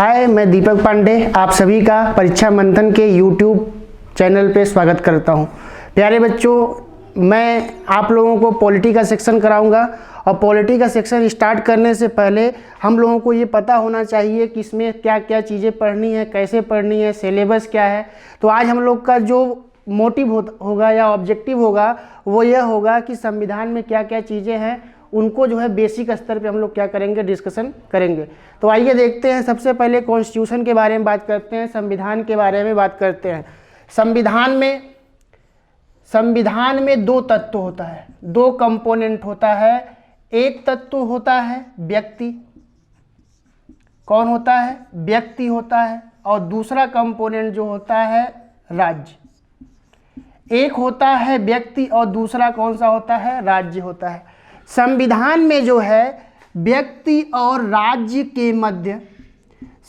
हाय, मैं दीपक पांडे आप सभी का परीक्षा मंथन के यूट्यूब चैनल पे स्वागत करता हूं। प्यारे बच्चों, मैं आप लोगों को पॉलिटी का सेक्शन कराऊंगा और पॉलिटी का सेक्शन स्टार्ट करने से पहले हम लोगों को ये पता होना चाहिए कि इसमें क्या क्या चीज़ें पढ़नी है, कैसे पढ़नी है, सिलेबस क्या है। तो आज हम लोग का जो मोटिव होगा या ऑब्जेक्टिव होगा वो यह होगा कि संविधान में क्या क्या चीज़ें हैं उनको जो है बेसिक स्तर पे हम लोग क्या करेंगे, डिस्कशन करेंगे। तो आइए देखते हैं। सबसे पहले कॉन्स्टिट्यूशन के बारे में बात करते हैं, संविधान के बारे में बात करते हैं। संविधान में दो तत्व होता है, दो कंपोनेंट होता है। एक तत्व होता है व्यक्ति, कौन होता है? व्यक्ति होता है। और दूसरा कंपोनेंट जो होता है राज्य। एक होता है व्यक्ति और दूसरा कौन सा होता है? राज्य होता है। संविधान में जो है व्यक्ति और राज्य के मध्य,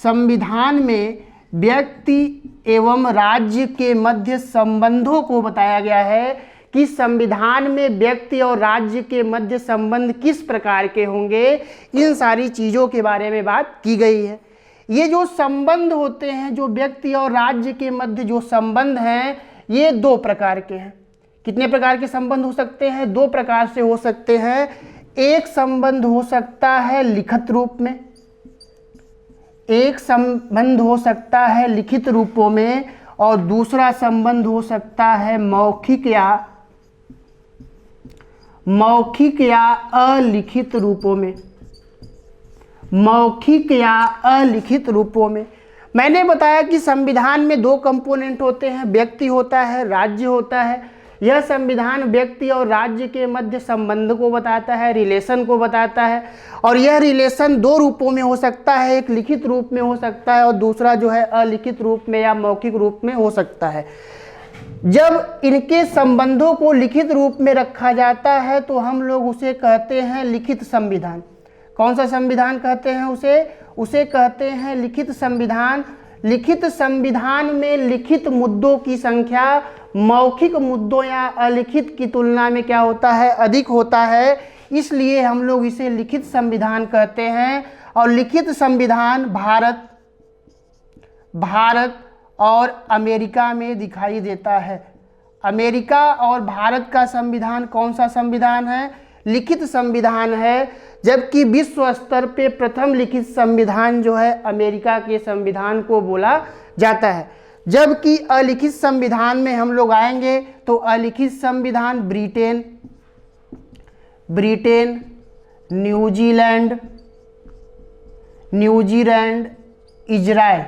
संविधान में व्यक्ति एवं राज्य के मध्य संबंधों को बताया गया है कि संविधान में व्यक्ति और राज्य के मध्य संबंध किस प्रकार के होंगे। इन सारी चीज़ों के बारे में बात की गई है। ये जो संबंध होते हैं, जो व्यक्ति और राज्य के मध्य जो संबंध हैं, ये दो प्रकार के हैं। कितने प्रकार के संबंध हो सकते हैं? दो प्रकार से हो सकते हैं। एक संबंध हो सकता है लिखित रूप में, एक संबंध हो सकता है लिखित रूपों में, और दूसरा संबंध हो सकता है मौखिक या अलिखित रूपों में। मौखिक या अलिखित रूपों में मैंने बताया कि संविधान में दो कंपोनेंट होते हैं, व्यक्ति होता है, राज्य होता है। यह संविधान व्यक्ति और राज्य के मध्य संबंध को बताता है, रिलेशन को बताता है। और यह रिलेशन दो रूपों में हो सकता है, एक लिखित रूप में हो सकता है और दूसरा जो है अलिखित रूप में या मौखिक रूप में हो सकता है। जब इनके संबंधों को लिखित रूप में रखा जाता है तो हम लोग उसे कहते हैं लिखित संविधान। कौन सा संविधान कहते हैं उसे कहते हैं लिखित संविधान। लिखित संविधान में लिखित मुद्दों की संख्या मौखिक मुद्दों या अलिखित की तुलना में क्या होता है? अधिक होता है। इसलिए हम लोग इसे लिखित संविधान कहते हैं। और लिखित संविधान भारत और अमेरिका में दिखाई देता है। अमेरिका और भारत का संविधान कौन सा संविधान है? लिखित संविधान है। जबकि विश्व स्तर पे प्रथम लिखित संविधान जो है अमेरिका के संविधान को बोला जाता है। जबकि अलिखित संविधान में हम लोग आएंगे तो अलिखित संविधान ब्रिटेन, न्यूजीलैंड, इजराइल।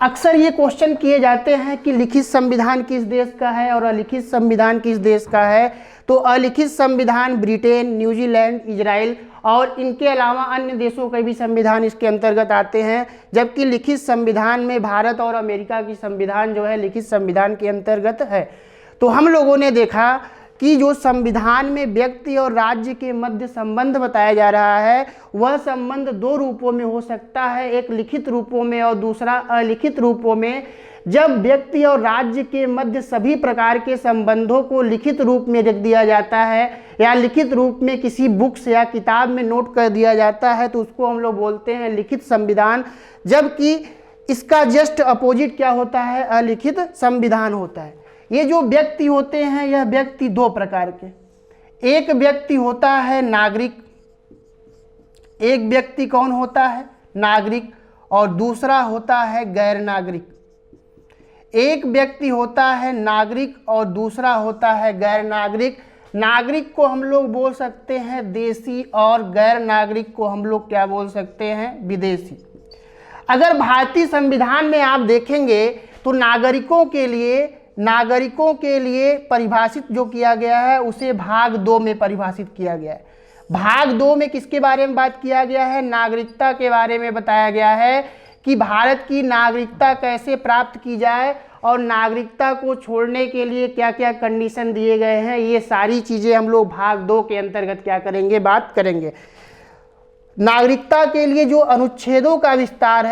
अक्सर ये क्वेश्चन किए जाते हैं कि लिखित संविधान किस देश का है और अलिखित संविधान किस देश का है। तो अलिखित संविधान ब्रिटेन, न्यूजीलैंड, इजराइल और इनके अलावा अन्य देशों के भी संविधान इसके अंतर्गत आते हैं। जबकि लिखित संविधान में भारत और अमेरिका की संविधान जो है लिखित संविधान के अंतर्गत है। तो हम लोगों ने देखा कि जो संविधान में व्यक्ति और राज्य के मध्य संबंध बताया जा रहा है वह संबंध दो रूपों में हो सकता है, एक लिखित रूपों में और दूसरा अलिखित रूपों में। जब व्यक्ति और राज्य के मध्य सभी प्रकार के संबंधों को लिखित रूप में रख दिया जाता है या लिखित रूप में किसी बुक्स या किताब में नोट कर दिया जाता है तो उसको हम लोग बोलते हैं लिखित संविधान। जबकि इसका जस्ट अपोजिट क्या होता है? अलिखित संविधान होता है। ये जो व्यक्ति होते हैं यह व्यक्ति दो प्रकार के, एक व्यक्ति होता है नागरिक, एक व्यक्ति कौन होता है? नागरिक, और दूसरा होता है गैर नागरिक। एक व्यक्ति होता है नागरिक और दूसरा होता है गैर नागरिक। नागरिक को हम लोग बोल सकते हैं देशी और गैर नागरिक को हम लोग क्या बोल सकते हैं? विदेशी। अगर भारतीय संविधान में आप देखेंगे तो नागरिकों के लिए परिभाषित जो किया गया है उसे भाग 2 में परिभाषित किया गया है। भाग 2 में किसके बारे में बात किया गया है? नागरिकता के बारे में बताया गया है कि भारत की नागरिकता कैसे प्राप्त की जाए और नागरिकता को छोड़ने के लिए क्या क्या कंडीशन दिए गए हैं। ये सारी चीज़ें हम लोग भाग 2 के अंतर्गत क्या करेंगे? बात करेंगे। नागरिकता के लिए जो अनुच्छेदों का विस्तार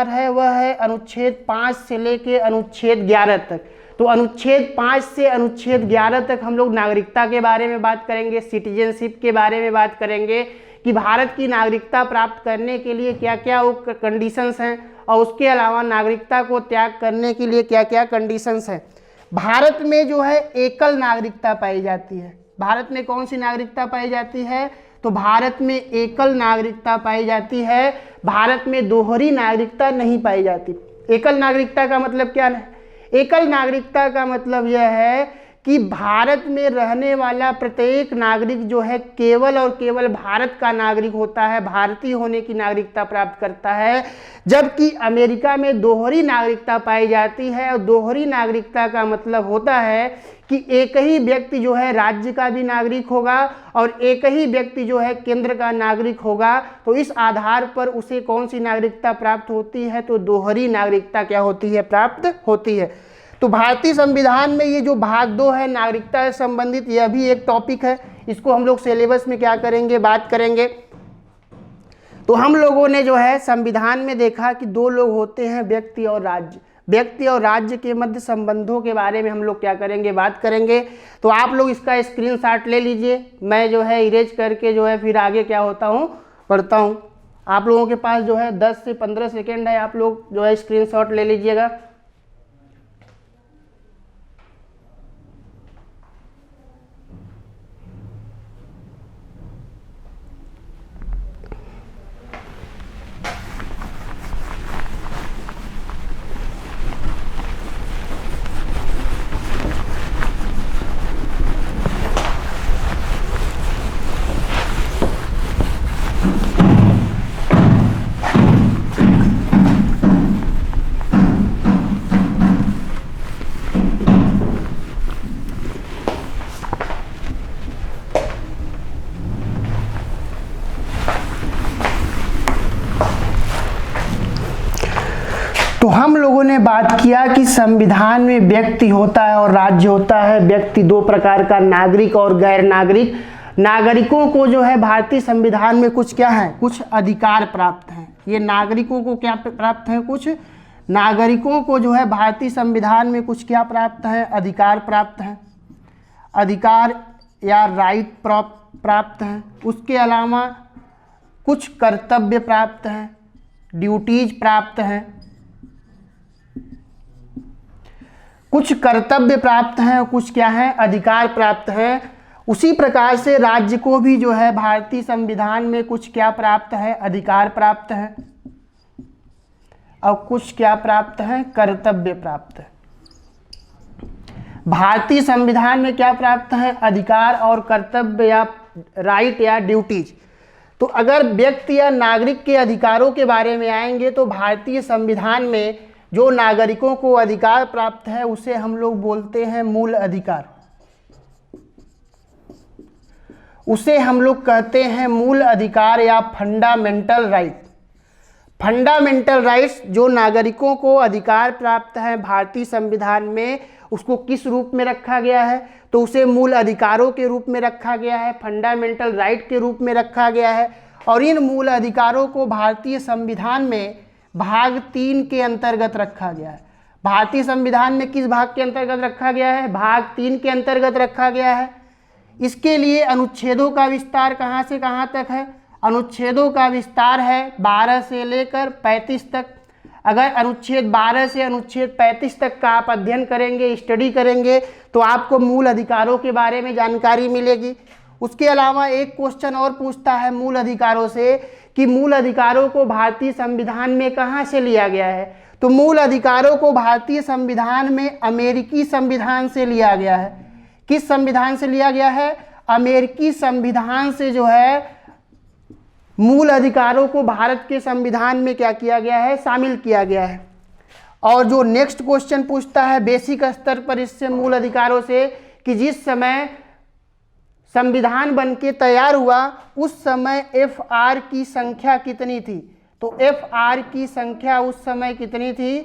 है वह है अनुच्छेद 5 से लेके अनुच्छेद 11 तक। तो अनुच्छेद 5 से अनुच्छेद 11 तक हम लोग नागरिकता के बारे में बात करेंगे, सिटीजनशिप के बारे में बात करेंगे कि भारत की नागरिकता प्राप्त करने के लिए क्या क्या वो कंडीशंस हैं और उसके अलावा नागरिकता को त्याग करने के लिए क्या क्या कंडीशंस हैं। भारत में जो है एकल नागरिकता पाई जाती है। भारत में कौन सी नागरिकता पाई जाती है? तो भारत में एकल नागरिकता पाई जाती है। भारत में दोहरी नागरिकता नहीं पाई जाती। एकल नागरिकता का मतलब क्या है? एकल नागरिकता का मतलब यह है कि भारत में रहने वाला प्रत्येक नागरिक जो है केवल और केवल भारत का नागरिक होता है, भारतीय होने की नागरिकता प्राप्त करता है। जबकि अमेरिका में दोहरी नागरिकता पाई जाती है और दोहरी नागरिकता का मतलब होता है कि एक ही व्यक्ति जो है राज्य का भी नागरिक होगा और एक ही व्यक्ति जो है केंद्र का नागरिक होगा। तो इस आधार पर उसे कौन सी नागरिकता प्राप्त होती है? तो दोहरी नागरिकता क्या होती है? प्राप्त होती है। तो भारतीय संविधान में ये जो भाग 2 है नागरिकता से संबंधित, यह भी एक टॉपिक है। इसको हम लोग सिलेबस में क्या करेंगे? बात करेंगे। तो हम लोगों ने जो है संविधान में देखा कि 2 लोग होते हैं, व्यक्ति और राज्य। व्यक्ति और राज्य के मध्य संबंधों के बारे में हम लोग क्या करेंगे? बात करेंगे। तो आप लोग इसका स्क्रीनशॉट ले लीजिए। मैं जो है इरेज करके जो है फिर आगे क्या होता हूँ पढ़ता हूँ। आप लोगों के पास जो है 10 से 15 सेकेंड है, आप लोग जो है स्क्रीनशॉट ले लीजिएगा। तो हम लोगों ने बात किया कि संविधान में व्यक्ति होता है और राज्य होता है। व्यक्ति 2 प्रकार का, नागरिक और गैर नागरिक। नागरिकों को जो है भारतीय संविधान में कुछ क्या है? कुछ अधिकार प्राप्त हैं। ये नागरिकों को क्या प्राप्त है? कुछ नागरिकों को जो है भारतीय संविधान में कुछ क्या प्राप्त है? अधिकार प्राप्त है। अधिकार या राइट प्राप्त है। उसके अलावा कुछ कर्तव्य प्राप्त हैं, ड्यूटीज प्राप्त हैं, कुछ कर्तव्य प्राप्त हैं, कुछ क्या है? अधिकार प्राप्त हैं। उसी प्रकार से राज्य को भी जो है भारतीय संविधान में कुछ क्या प्राप्त है? अधिकार प्राप्त है और कुछ क्या प्राप्त है? कर्तव्य प्राप्त है। भारतीय संविधान में क्या प्राप्त है? अधिकार और कर्तव्य या राइट या ड्यूटीज। तो अगर व्यक्ति या नागरिक के अधिकारों के बारे में आएंगे तो भारतीय संविधान में जो नागरिकों को अधिकार प्राप्त है उसे हम लोग बोलते हैं मूल अधिकार। उसे हम लोग कहते हैं मूल अधिकार या फंडामेंटल राइट। फंडामेंटल राइट्स जो नागरिकों को अधिकार प्राप्त है भारतीय संविधान में, उसको किस रूप में रखा गया है? तो उसे मूल अधिकारों के रूप में रखा गया है, फंडामेंटल राइट के रूप में रखा गया है। और इन मूल अधिकारों को भारतीय संविधान में भाग 3 के अंतर्गत रखा गया है। भारतीय संविधान में किस भाग के अंतर्गत रखा गया है? भाग 3 के अंतर्गत रखा गया है। इसके लिए अनुच्छेदों का विस्तार कहाँ से कहाँ तक है? अनुच्छेदों का विस्तार है 12 से लेकर 35 तक। अगर अनुच्छेद 12 से अनुच्छेद 35 तक का आप अध्ययन करेंगे, स्टडी करेंगे, तो आपको मूल अधिकारों के बारे में जानकारी मिलेगी। उसके अलावा एक क्वेश्चन और पूछता है मूल अधिकारों से कि मूल अधिकारों को भारतीय संविधान में कहाँ से लिया गया है? तो मूल अधिकारों को भारतीय संविधान में अमेरिकी संविधान से लिया गया है। किस संविधान से लिया गया है? अमेरिकी संविधान से जो है मूल अधिकारों को भारत के संविधान में क्या किया गया है? शामिल किया गया है। और जो नेक्स्ट क्वेश्चन पूछता है बेसिक स्तर पर इससे मूल अधिकारों से कि जिस समय संविधान बनके तैयार हुआ उस समय FR की संख्या कितनी थी? तो FR की संख्या उस समय कितनी थी?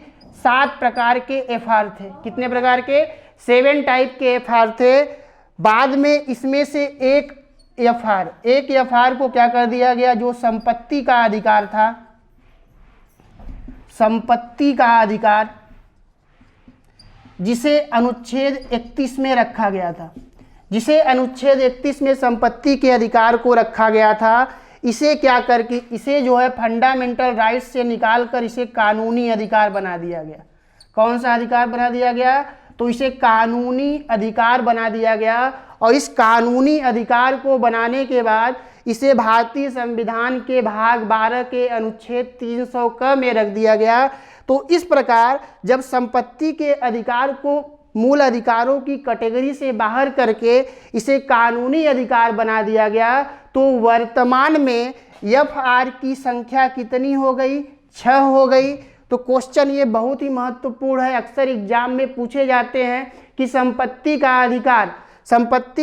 7 प्रकार के FR थे। कितने प्रकार के? 7 टाइप के FR थे। बाद में इसमें से एक FR को क्या कर दिया गया? जो संपत्ति का अधिकार था, संपत्ति का अधिकार, जिसे अनुच्छेद 31 में रखा गया था, जिसे अनुच्छेद 31 में संपत्ति के अधिकार को रखा गया था, इसे क्या करके इसे जो है फंडामेंटल राइट्स से निकाल कर इसे कानूनी अधिकार बना दिया गया। कौन सा अधिकार बना दिया गया? तो इसे कानूनी अधिकार बना दिया गया। और इस कानूनी अधिकार को बनाने के बाद इसे भारतीय संविधान के भाग 12 के अनुच्छेद 300 क में रख दिया गया। तो इस प्रकार जब संपत्ति के अधिकार को मूल अधिकारों की कैटेगरी से बाहर करके इसे कानूनी अधिकार बना दिया गया, तो वर्तमान में FR की संख्या कितनी हो गई? 6 हो गई। तो क्वेश्चन ये बहुत ही महत्वपूर्ण है, अक्सर एग्जाम में पूछे जाते हैं कि संपत्ति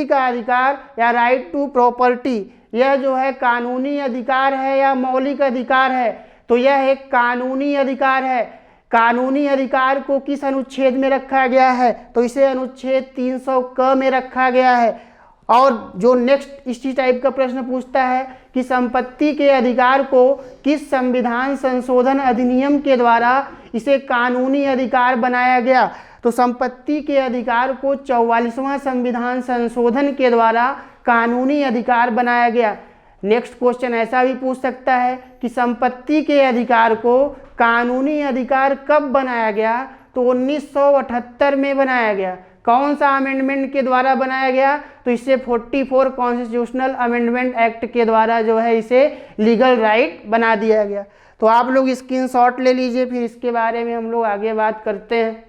का अधिकार या राइट टू प्रॉपर्टी यह जो है कानूनी अधिकार है या मौलिक अधिकार है? तो यह एक कानूनी अधिकार है। कानूनी अधिकार को किस अनुच्छेद में रखा गया है? तो इसे अनुच्छेद 300 क में रखा गया है। और जो नेक्स्ट इसी टाइप का प्रश्न पूछता है कि संपत्ति के अधिकार को किस संविधान संशोधन अधिनियम के द्वारा इसे कानूनी अधिकार बनाया गया? तो संपत्ति के अधिकार को 44वां संविधान संशोधन के द्वारा कानूनी अधिकार बनाया गया। नेक्स्ट क्वेश्चन ऐसा भी पूछ सकता है कि संपत्ति के अधिकार को कानूनी अधिकार कब बनाया गया? तो 1978 में बनाया गया। कौन सा अमेंडमेंट के द्वारा बनाया गया? तो इसे 44 कॉन्स्टिट्यूशनल अमेंडमेंट एक्ट के द्वारा जो है इसे लीगल राइट बना दिया गया। तो आप लोग स्क्रीनशॉट ले लीजिए, फिर इसके बारे में हम लोग आगे बात करते हैं।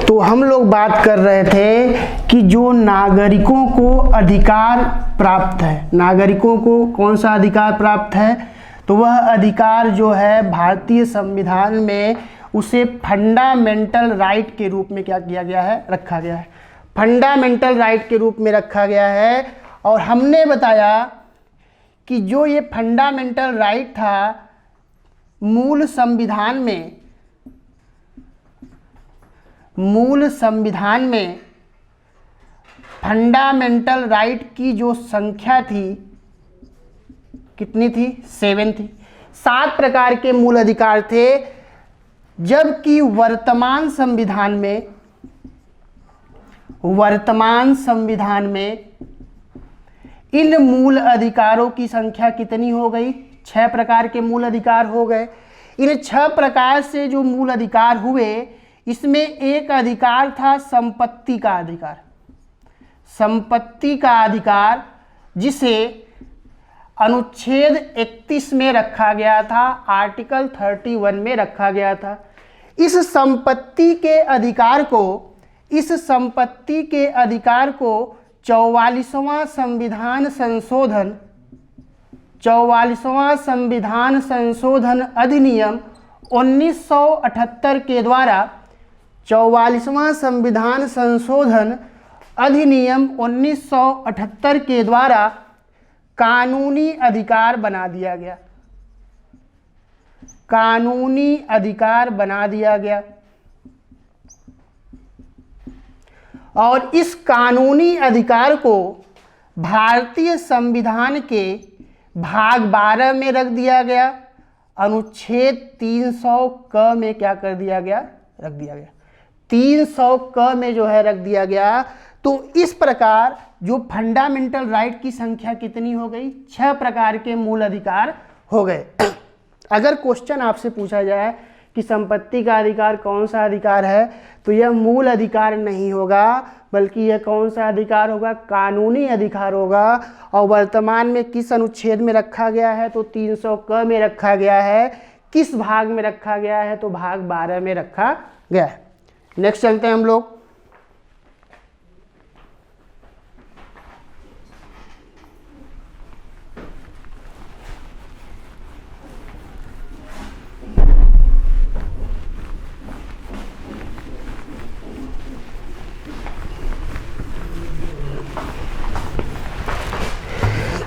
तो हम लोग बात कर रहे थे कि जो नागरिकों को अधिकार प्राप्त है, नागरिकों को कौन सा अधिकार प्राप्त है? तो वह अधिकार जो है भारतीय संविधान में उसे फंडामेंटल राइट के रूप में क्या किया गया है? रखा गया है। फंडामेंटल राइट के रूप में रखा गया है। और हमने बताया कि जो ये फंडामेंटल राइट था मूल संविधान में फंडामेंटल राइट की जो संख्या थी कितनी थी? 7 थी। 7 प्रकार के मूल अधिकार थे, जबकि वर्तमान संविधान में इन मूल अधिकारों की संख्या कितनी हो गई? 6 प्रकार के मूल अधिकार हो गए। इन 6 प्रकार से जो मूल अधिकार हुए, इसमें एक अधिकार था संपत्ति का अधिकार। संपत्ति का अधिकार जिसे अनुच्छेद 31 में रखा गया था, आर्टिकल 31 में रखा गया था। इस संपत्ति के अधिकार को 44वां संविधान संशोधन अधिनियम 1978 के द्वारा 44वां संविधान संशोधन अधिनियम 1978 के द्वारा कानूनी अधिकार बना दिया गया। कानूनी अधिकार बना दिया गया। और इस कानूनी अधिकार को भारतीय संविधान के भाग 12 में रख दिया गया। अनुच्छेद 300 क में क्या कर दिया गया? रख दिया गया। 300 क में जो है रख दिया गया। तो इस प्रकार जो फंडामेंटल राइट की संख्या कितनी हो गई? 6 प्रकार के मूल अधिकार हो गए। अगर क्वेश्चन आपसे पूछा जाए कि संपत्ति का अधिकार कौन सा अधिकार है, तो यह मूल अधिकार नहीं होगा, बल्कि यह कौन सा अधिकार होगा? कानूनी अधिकार होगा। और वर्तमान में किस अनुच्छेद में रखा गया है? तो 300 क में रखा गया है किस भाग में रखा गया है? तो भाग 12 में रखा गया है। नेक्स्ट चलते हैं हम लोग।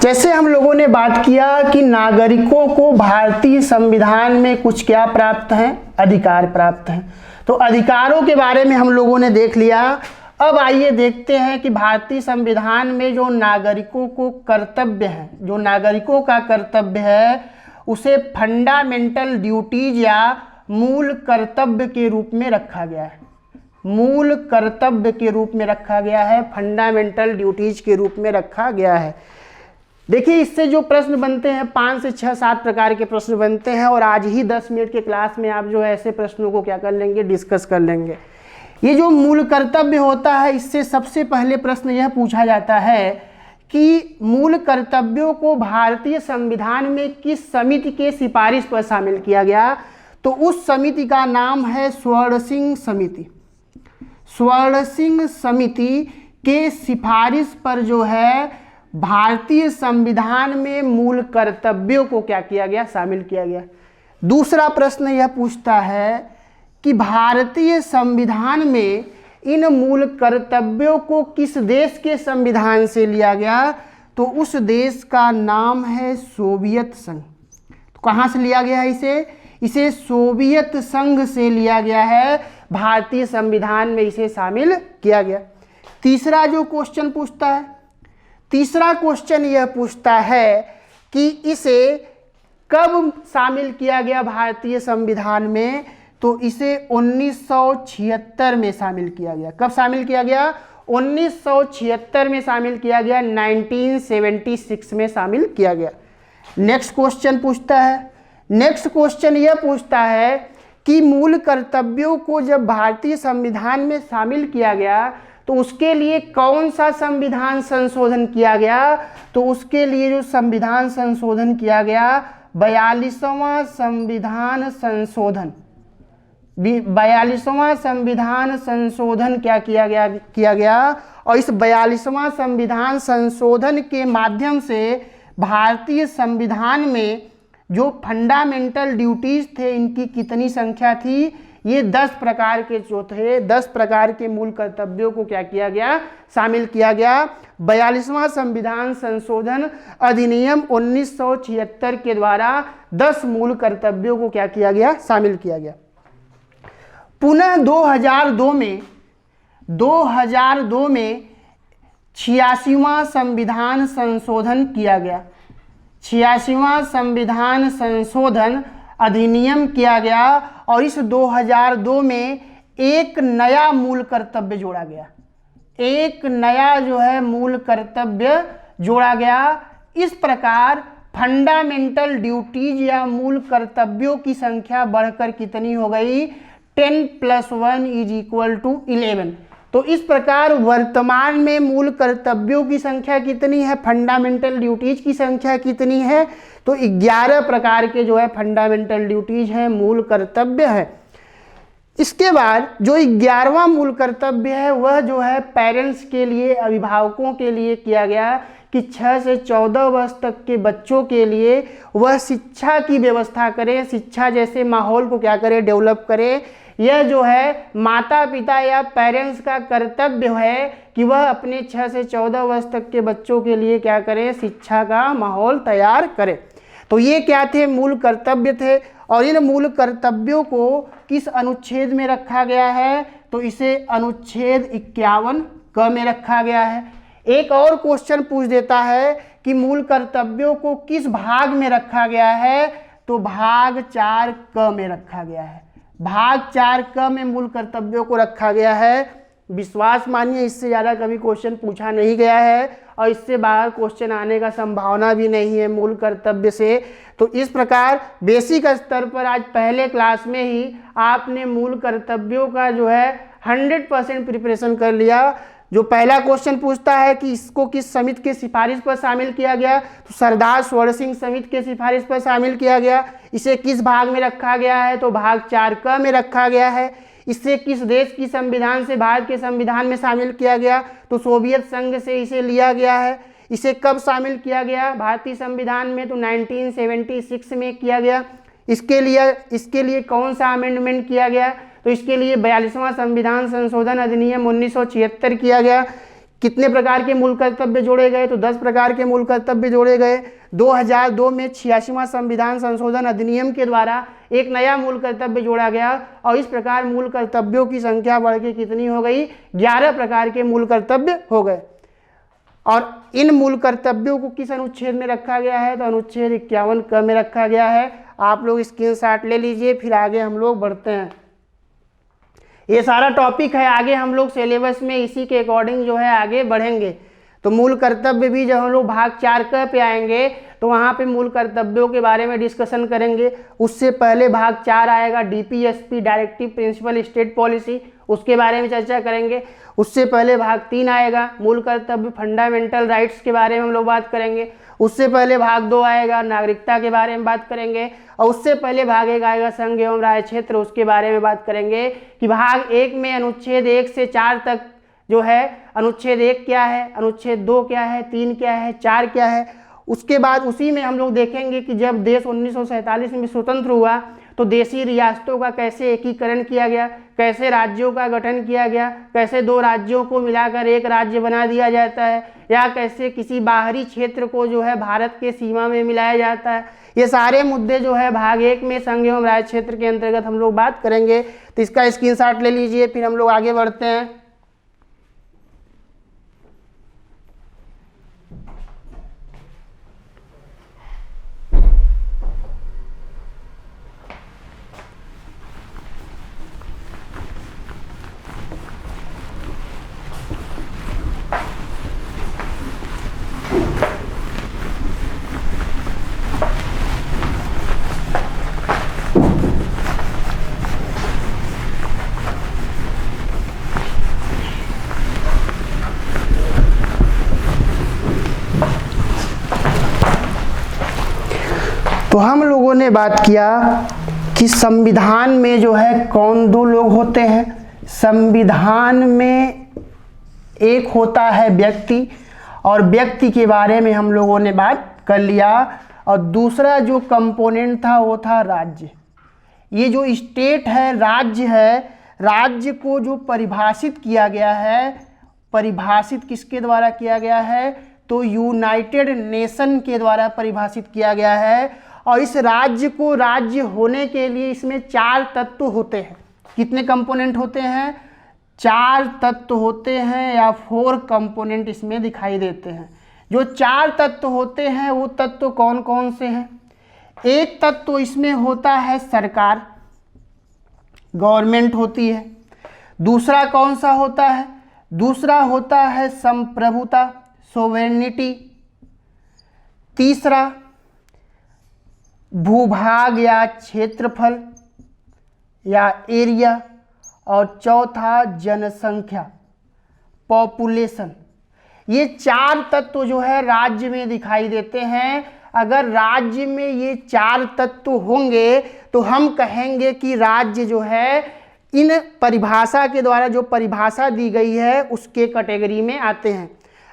जैसे हम लोगों ने बात किया कि नागरिकों को भारतीय संविधान में कुछ क्या प्राप्त हैं? अधिकार प्राप्त हैं। तो अधिकारों के बारे में हम लोगों ने देख लिया। अब आइए देखते हैं कि भारतीय संविधान में जो नागरिकों को कर्तव्य है, जो नागरिकों का कर्तव्य है, उसे फंडामेंटल ड्यूटीज या मूल कर्तव्य के रूप में रखा गया है। मूल कर्तव्य के रूप में रखा गया है, फंडामेंटल ड्यूटीज के रूप में रखा गया है। देखिए, इससे जो प्रश्न बनते हैं 5 से 6 7 प्रकार के प्रश्न बनते हैं, और आज ही 10 मिनट के क्लास में आप जो है ऐसे प्रश्नों को क्या कर लेंगे? डिस्कस कर लेंगे। ये जो मूल कर्तव्य होता है, इससे सबसे पहले प्रश्न यह पूछा जाता है कि मूल कर्तव्यों को भारतीय संविधान में किस समिति के सिफारिश पर शामिल किया गया? तो उस समिति का नाम है स्वर्ण सिंह समिति। स्वर्ण सिंह समिति के सिफारिश पर जो है भारतीय संविधान में मूल कर्तव्यों को क्या किया गया? शामिल किया गया। दूसरा प्रश्न यह पूछता है कि भारतीय संविधान में इन मूल कर्तव्यों को किस देश के संविधान से लिया गया? तो उस देश का नाम है सोवियत संघ। तो कहाँ से लिया गया है इसे सोवियत संघ से लिया गया है। भारतीय संविधान में इसे शामिल किया गया। तीसरा जो क्वेश्चन पूछता है, तीसरा क्वेश्चन यह पूछता है कि इसे कब शामिल किया गया भारतीय संविधान में? तो इसे 1976 में शामिल किया गया। कब शामिल किया गया? 1976 में शामिल किया गया। 1976 में शामिल किया गया। नेक्स्ट क्वेश्चन पूछता है, नेक्स्ट क्वेश्चन यह पूछता है कि मूल कर्तव्यों को जब भारतीय संविधान में शामिल किया गया तो उसके लिए कौन सा संविधान संशोधन किया गया? तो उसके लिए जो संविधान संशोधन किया गया 42वां संविधान संशोधन, 42वां संविधान संशोधन क्या किया गया। और इस 42वां संविधान संशोधन के माध्यम से भारतीय संविधान में जो फंडामेंटल ड्यूटीज थे, इनकी कितनी संख्या थी? ये 10 प्रकार के जो थे, 10 प्रकार के मूल कर्तव्यों को क्या किया गया? शामिल किया गया। 42वां संविधान संशोधन अधिनियम 1976 के द्वारा 10 मूल कर्तव्यों को क्या किया गया? शामिल किया गया। पुनः 2002 में 86वां संविधान संशोधन किया गया। 86वां संविधान संशोधन अधिनियम किया गया और इस 2002 में एक नया मूल कर्तव्य जोड़ा गया। एक नया जो है मूल कर्तव्य जोड़ा गया। इस प्रकार फंडामेंटल ड्यूटीज या मूल कर्तव्यों की संख्या बढ़कर कितनी हो गई? 10 + 1 = 11। तो इस प्रकार वर्तमान में मूल कर्तव्यों की संख्या कितनी है? फंडामेंटल ड्यूटीज की संख्या कितनी है? तो 11 प्रकार के जो है फंडामेंटल ड्यूटीज हैं, मूल कर्तव्य है। इसके बाद जो 11वां मूल कर्तव्य है वह जो है पेरेंट्स के लिए, अभिभावकों के लिए किया गया कि 6 से 14 वर्ष तक के बच्चों के लिए वह शिक्षा की व्यवस्था करे, शिक्षा जैसे माहौल को क्या करे? डेवलप करे। यह जो है माता पिता या पेरेंट्स का कर्तव्य है कि वह अपने 6 से 14 वर्ष तक के बच्चों के लिए क्या करें? शिक्षा का माहौल तैयार करें। तो ये क्या थे? मूल कर्तव्य थे। और इन मूल कर्तव्यों को किस अनुच्छेद में रखा गया है? तो इसे अनुच्छेद 51 क में रखा गया है। एक और क्वेश्चन पूछ देता है कि मूल कर्तव्यों को किस भाग में रखा गया है? तो भाग 4 क में रखा गया है। भाग 4 क में मूल कर्तव्यों को रखा गया है। विश्वास मानिए इससे ज़्यादा कभी क्वेश्चन पूछा नहीं गया है और इससे बाहर क्वेश्चन आने का संभावना भी नहीं है मूल कर्तव्य से। तो इस प्रकार बेसिक स्तर पर आज पहले क्लास में ही आपने मूल कर्तव्यों का जो है 100% प्रिपरेशन कर लिया। जो पहला क्वेश्चन पूछता है कि इसको किस समिति के सिफारिश पर शामिल किया गया, तो सरदार स्वर्ण सिंह समिति के सिफारिश पर शामिल किया गया। इसे किस भाग में रखा गया है, तो भाग 4 में रखा गया है। इसे किस देश की संविधान से भारत के संविधान में शामिल किया गया, तो सोवियत संघ से इसे लिया गया है। इसे कब शामिल किया गया भारतीय संविधान में, तो 1976 में किया गया। इसके लिए कौन सा अमेंडमेंट किया गया, तो इसके लिए 42वां संविधान संशोधन अधिनियम 1976 किया गया। कितने प्रकार के मूल कर्तव्य जोड़े गए, तो 10 प्रकार के मूल कर्तव्य जोड़े गए। 2002 में 86वां संविधान संशोधन अधिनियम के द्वारा एक नया मूल कर्तव्य जोड़ा गया और इस प्रकार मूल कर्तव्यों की संख्या बढ़ के कितनी हो गई, 11 प्रकार के मूल कर्तव्य हो गए। और इन मूल कर्तव्यों को किस अनुच्छेद में रखा गया है, तो अनुच्छेद 51 क में रखा गया है। आप लोग स्क्रीनशॉट ले लीजिए, फिर आगे हम लोग बढ़ते हैं। ये सारा टॉपिक है, आगे हम लोग सिलेबस में इसी के अकॉर्डिंग जो है आगे बढ़ेंगे। तो मूल कर्तव्य भी जब हम लोग भाग 4 पे आएंगे तो वहाँ पे मूल कर्तव्यों के बारे में डिस्कशन करेंगे। उससे पहले भाग 4 आएगा DPSP directive principle state policy, उसके बारे में चर्चा करेंगे। उससे पहले भाग 3 आएगा मूल कर्तव्य फंडामेंटल राइट्स के बारे में हम लोग बात करेंगे। उससे पहले भाग 2 आएगा नागरिकता के बारे में बात करेंगे और उससे पहले भाग 1 आएगा संघ एवं राज्य क्षेत्र, उसके बारे में बात करेंगे कि भाग 1 में अनुच्छेद 1 से 4 तक जो है अनुच्छेद 1 क्या है, अनुच्छेद 2 क्या है, 3 क्या है, 4 क्या है। उसके बाद उसी में हम लोग देखेंगे कि जब देश 1947 में स्वतंत्र हुआ तो देशी रियासतों का कैसे एकीकरण किया गया, कैसे राज्यों का गठन किया गया, कैसे 2 राज्यों को मिलाकर एक राज्य बना दिया जाता है, या कैसे किसी बाहरी क्षेत्र को जो है भारत के सीमा में मिलाया जाता है। ये सारे मुद्दे जो है भाग 1 में संघ एवं राज्य क्षेत्र के अंतर्गत हम लोग बात करेंगे। तो इसका स्क्रीनशॉट ले लीजिए, फिर हम लोग आगे बढ़ते हैं। तो हम लोगों ने बात किया कि संविधान में जो है कौन 2 लोग होते हैं। संविधान में एक होता है व्यक्ति, और व्यक्ति के बारे में हम लोगों ने बात कर लिया। और दूसरा जो कंपोनेंट था वो था राज्य। ये जो स्टेट है, राज्य है, राज्य को जो परिभाषित किया गया है, परिभाषित किसके द्वारा किया गया है, तो यूनाइटेड नेशन के द्वारा परिभाषित किया गया है। और इस राज्य को राज्य होने के लिए इसमें 4 तत्व होते हैं। कितने कंपोनेंट होते हैं, 4 तत्व होते हैं, या 4 कंपोनेंट इसमें दिखाई देते हैं। जो 4 तत्व होते हैं वो तत्व कौन कौन से हैं। एक तत्व इसमें होता है सरकार, गवर्नमेंट होती है। दूसरा कौन सा होता है, दूसरा होता है संप्रभुता, सोवेरेनिटी। तीसरा भूभाग या क्षेत्रफल या एरिया, और चौथा जनसंख्या, पॉपुलेशन। ये 4 तत्व जो है राज्य में दिखाई देते हैं। अगर राज्य में ये 4 तत्व होंगे तो हम कहेंगे कि राज्य जो है इन परिभाषा के द्वारा जो परिभाषा दी गई है उसके कैटेगरी में आते हैं।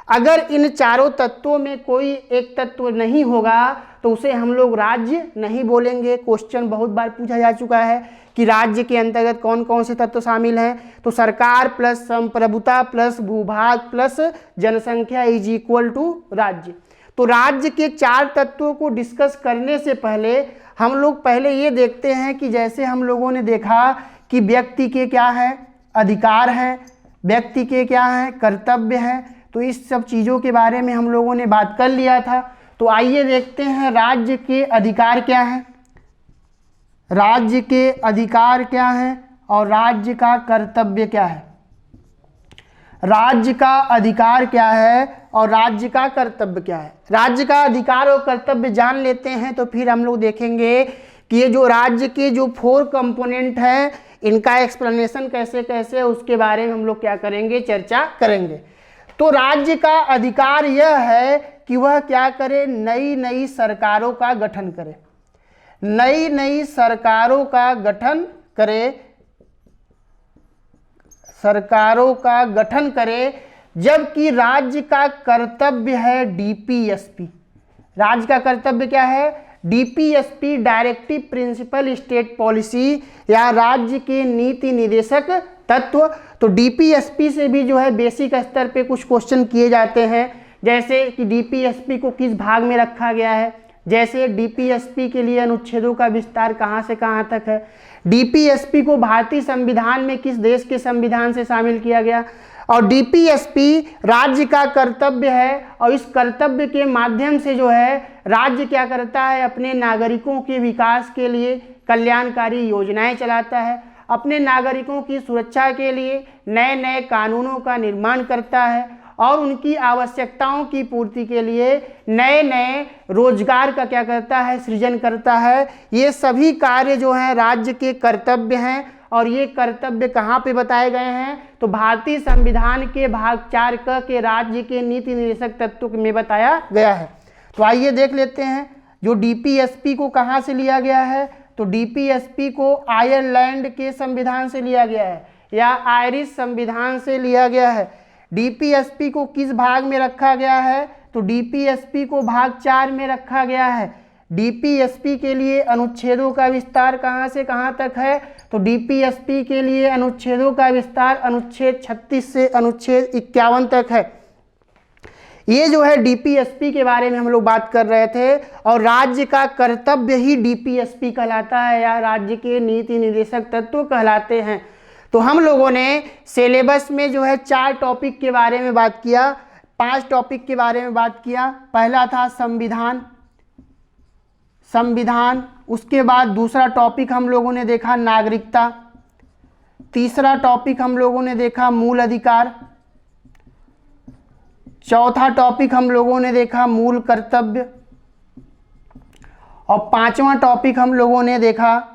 अगर इन 4 तत्वों में कोई एक तत्व नहीं होगा तो उसे हम लोग राज्य नहीं बोलेंगे। क्वेश्चन बहुत बार पूछा जा चुका है कि राज्य के अंतर्गत कौन कौन से तत्व शामिल हैं, तो सरकार प्लस संप्रभुता प्लस भूभाग प्लस जनसंख्या इज इक्वल टू राज्य। तो राज्य के 4 तत्वों को डिस्कस करने से पहले हम लोग पहले ये देखते हैं कि जैसे हम लोगों ने देखा कि व्यक्ति के क्या है, अधिकार हैं, व्यक्ति के क्या हैं, कर्तव्य हैं। तो इस सब चीज़ों के बारे में हम लोगों ने बात कर लिया था। तो आइए देखते हैं राज्य के अधिकार क्या हैं, राज्य के अधिकार क्या हैं और राज्य का कर्तव्य क्या है। राज्य का अधिकार क्या है और राज्य का कर्तव्य क्या है। राज्य का अधिकार और कर्तव्य जान लेते हैं तो फिर हम लोग देखेंगे कि ये जो राज्य के जो 4 कंपोनेंट हैं इनका एक्सप्लेनेशन कैसे कैसे है उसके बारे में हम लोग क्या करेंगे, चर्चा करेंगे। तो राज्य का अधिकार यह है कि वह क्या करे, नई नई सरकारों का गठन करे, नई नई सरकारों का गठन करे, सरकारों का गठन करे, जबकि राज्य का कर्तव्य है डीपीएसपी। राज्य का कर्तव्य क्या है, DPSP directive principle state policy या राज्य के नीति निर्देशक तत्व। तो डीपीएसपी से भी जो है बेसिक स्तर पे कुछ क्वेश्चन किए जाते हैं, जैसे कि डीपीएसपी को किस भाग में रखा गया है, जैसे डीपीएसपी के लिए अनुच्छेदों का विस्तार कहाँ से कहाँ तक है, डीपीएसपी को भारतीय संविधान में किस देश के संविधान से शामिल किया गया, और डीपीएसपी राज्य का कर्तव्य है और इस कर्तव्य के माध्यम से जो है राज्य क्या करता है, अपने नागरिकों के विकास के लिए कल्याणकारी योजनाएं चलाता है, अपने नागरिकों की सुरक्षा के लिए नए नए कानूनों का निर्माण करता है और उनकी आवश्यकताओं की पूर्ति के लिए नए नए रोजगार का क्या करता है, सृजन करता है। ये सभी कार्य जो हैं राज्य के कर्तव्य हैं और ये कर्तव्य कहाँ पे बताए गए हैं, तो भारतीय संविधान के भाग 4 क के राज्य के नीति निर्देशक तत्व में बताया गया है। तो आइए देख लेते हैं जो डीपीएसपी को कहाँ से लिया गया है। तो डीपीएसपी को आयरलैंड के संविधान से लिया गया है या आयरिश संविधान से लिया गया है। डीपीएसपी को किस भाग में रखा गया है, तो डीपीएसपी को भाग 4 में रखा गया है। डीपीएसपी के लिए अनुच्छेदों का विस्तार कहाँ से कहाँ तक है, तो डीपीएसपी के लिए अनुच्छेदों का विस्तार अनुच्छेद 36 से अनुच्छेद 51 तक है। ये जो है डीपीएसपी के बारे में हम लोग बात कर रहे थे और राज्य का कर्तव्य ही डीपीएसपी कहलाता है या राज्य के नीति निर्देशक तत्व कहलाते हैं। तो हम लोगों ने सिलेबस में जो है 4 टॉपिक के बारे में बात किया, 5 टॉपिक के बारे में बात किया। पहला था संविधान, संविधान, उसके बाद दूसरा टॉपिक हम लोगों ने देखा नागरिकता, तीसरा टॉपिक हम लोगों ने देखा मूल अधिकार, चौथा टॉपिक हम लोगों ने देखा मूल कर्तव्य और 5वां टॉपिक हम लोगों ने देखा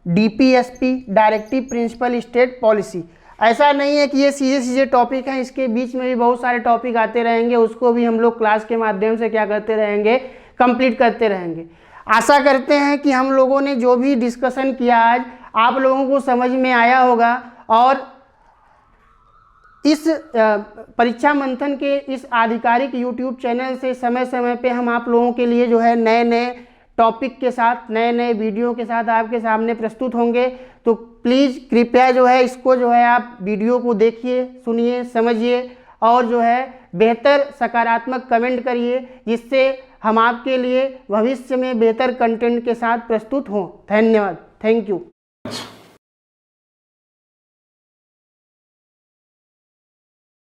DPSP directive principle state policy. ऐसा नहीं है कि ये सीधे सीधे टॉपिक हैं, इसके बीच में भी बहुत सारे टॉपिक आते रहेंगे, उसको भी हम लोग क्लास के माध्यम से क्या करते रहेंगे, कंप्लीट करते रहेंगे। आशा करते हैं कि हम लोगों ने जो भी डिस्कशन किया आज आप लोगों को समझ में आया होगा और इस परीक्षा मंथन के इस आधिकारिक यूट्यूब चैनल से समय समय पे हम आप लोगों के लिए जो है नए नए टॉपिक के साथ, नए नए वीडियो के साथ आपके सामने प्रस्तुत होंगे। तो प्लीज़ कृपया जो है इसको जो है आप वीडियो को देखिए, सुनिए, समझिए और जो है बेहतर सकारात्मक कमेंट करिए, जिससे हम आपके लिए भविष्य में बेहतर कंटेंट के साथ प्रस्तुत हों। धन्यवाद, थैंक यू।